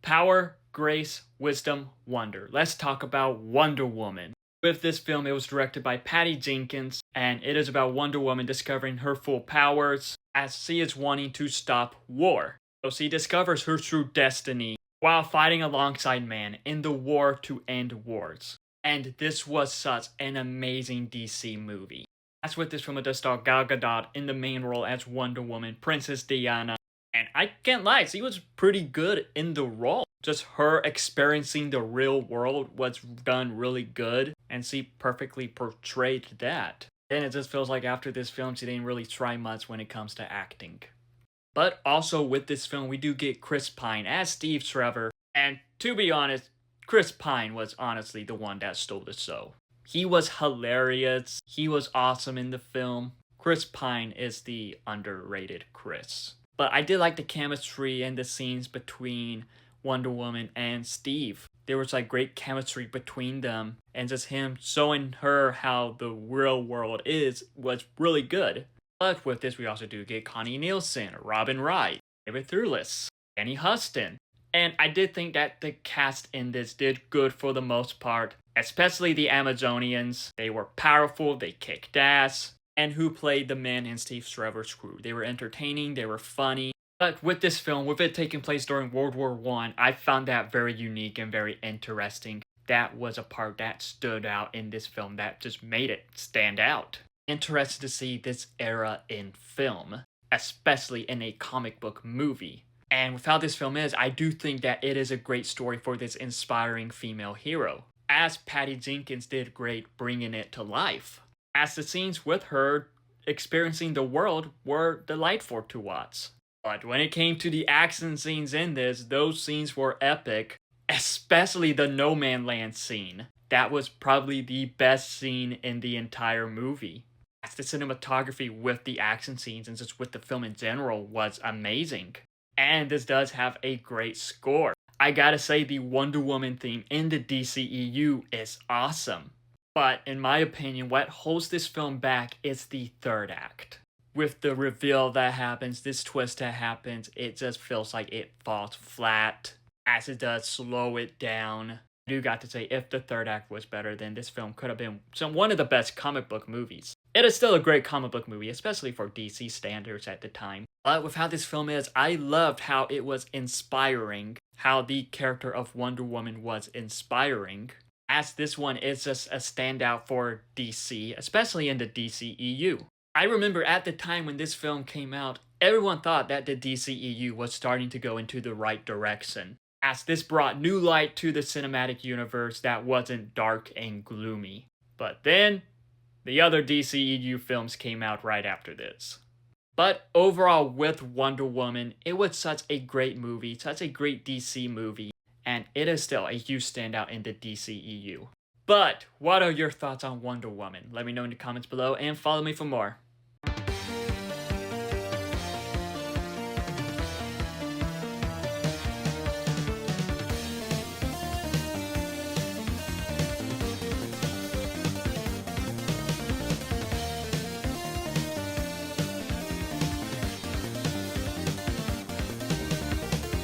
Power, grace, wisdom, wonder. Let's talk about Wonder Woman. With this film, it was directed by Patty Jenkins, and it is about Wonder Woman discovering her full powers as she is wanting to stop war. So she discovers her true destiny while fighting alongside man in the war to end wars. And this was such an amazing DC movie. As with this film, it does star Gal Gadot in the main role as Wonder Woman, Princess Diana. And I can't lie, she was pretty good in the role. Just her experiencing the real world was done really good, and she perfectly portrayed that. And it just feels like after this film, she didn't really try much when it comes to acting. But also with this film, we do get Chris Pine as Steve Trevor, and to be honest, Chris Pine was honestly the one that stole the show. He was hilarious, he was awesome in the film. Chris Pine is the underrated Chris. But I did like the chemistry and the scenes between Wonder Woman and Steve. There was like great chemistry between them, and just him showing her how the real world is was really good. But with this, we also do get Connie Nielsen, Robin Wright, David Thewlis, Danny Huston. And I did think that the cast in this did good for the most part, especially the Amazonians. They were powerful, they kicked ass. And who played the men in Steve Trevor's crew. They were entertaining, they were funny. But with this film, with it taking place during World War I found that very unique and very interesting. That was a part that stood out in this film that just made it stand out. Interested to see this era in film, especially in a comic book movie. And with how this film is, I do think that it is a great story for this inspiring female hero, as Patty Jenkins did great bringing it to life. As the scenes with her experiencing the world were delightful to watch. But when it came to the action scenes in this, those scenes were epic, especially the No Man Land scene. That was probably the best scene in the entire movie. As the cinematography with the action scenes and just with the film in general was amazing. And this does have a great score. I gotta say the Wonder Woman theme in the DCEU is awesome. But in my opinion, what holds this film back is the third act. With the reveal that happens, this twist that happens, it just feels like it falls flat. As it does slow it down. I do got to say, if the third act was better, then this film could have been one of the best comic book movies. It is still a great comic book movie, especially for DC standards at the time. But with how this film is, I loved how it was inspiring. How the character of Wonder Woman was inspiring. As this one is just a standout for DC, especially in the DCEU. I remember at the time when this film came out, everyone thought that the DCEU was starting to go into the right direction, as this brought new light to the cinematic universe that wasn't dark and gloomy. But then, the other DCEU films came out right after this. But overall, with Wonder Woman, it was such a great movie, such a great DC movie. And it is still a huge standout in the DCEU. But what are your thoughts on Wonder Woman? Let me know in the comments below and follow me for more.